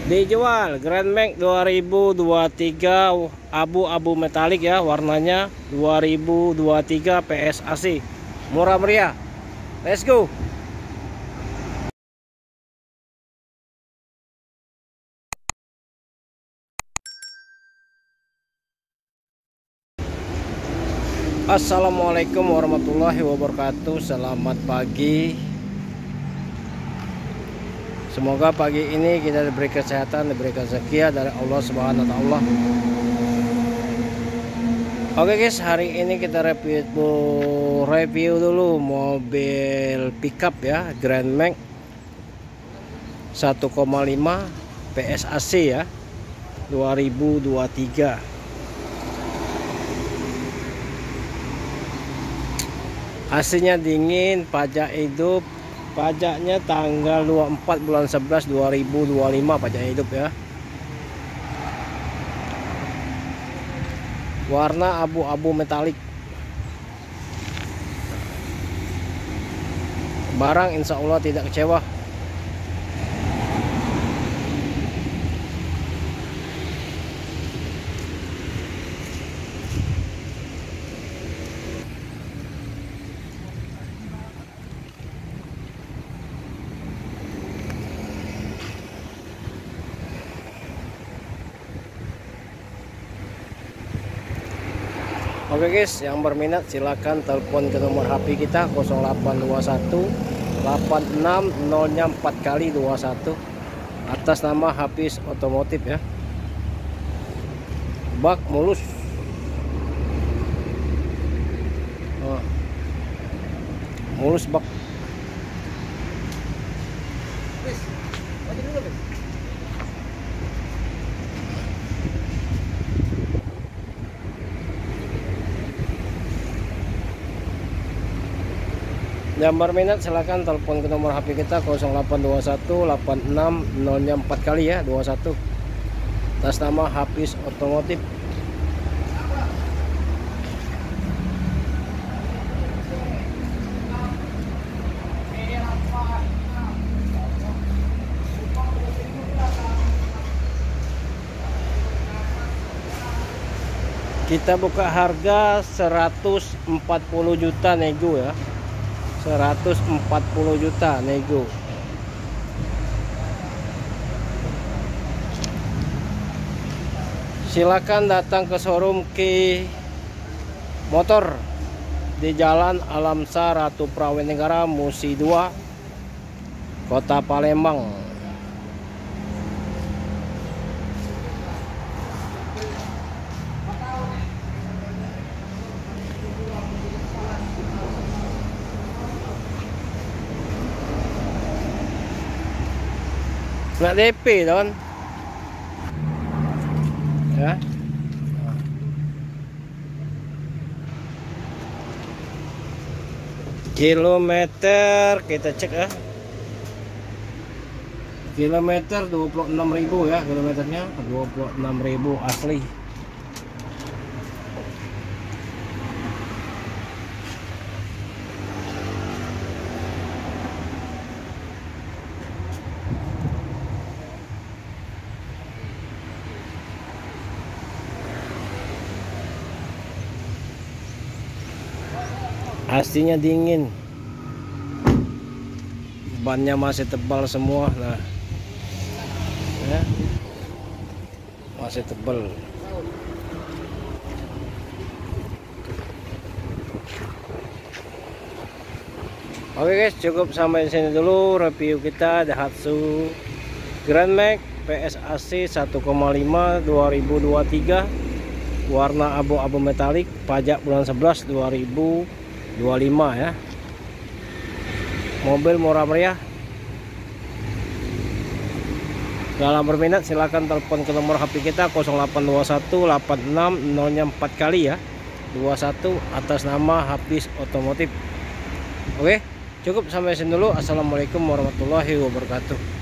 Dijual Grand Max 2023 abu-abu metalik ya, warnanya 2023 PSAC. Murah meriah. Let's go. Assalamualaikum warahmatullahi wabarakatuh. Selamat pagi. Semoga pagi ini kita diberi kesehatan, diberi rezeki dari Allah Subhanahu wa taala. Oke guys, hari ini kita review dulu mobil pickup ya, Grand Max 1,5 PSAC ya, 2023. Aslinya dingin, pajak hidup, pajaknya tanggal 24 bulan 11 2025 pajak hidup ya. Warna abu-abu metalik. Barang insya Allah tidak kecewa. Oke guys, yang berminat silahkan telepon ke nomor HP kita 0821 86 04 kali 21 atas nama Hafiz Otomotif ya. Bak mulus. Mulus bak. Yang berminat silahkan telepon ke nomor HP kita 0821 86 04 kali ya 21 atas nama Hafiz Otomotif. Kita buka harga 140 juta nego ya, 140 juta nego. Silakan datang ke showroom Ki Motor di Jalan Alamsa Ratu Prawenegara Musi 2 Kota Palembang. Nggak DP don ya. Kilometer kita cek ya, kilometer 26.000 ya, kilometernya 26.000 asli. Aslinya dingin, bannya masih tebal semua. Nah ya, masih tebal. Oke guys, cukup sampai sini dulu review kita Daihatsu Grand Max PSAC 1,5 2023 warna abu-abu metalik, pajak bulan 11 2025 ya. Mobil murah meriah. Kalau berminat silahkan telepon ke nomor HP kita 0821 86 04 kali ya 21 atas nama Hafiz Otomotif. Oke, cukup sampai sini dulu. Assalamualaikum warahmatullahi wabarakatuh.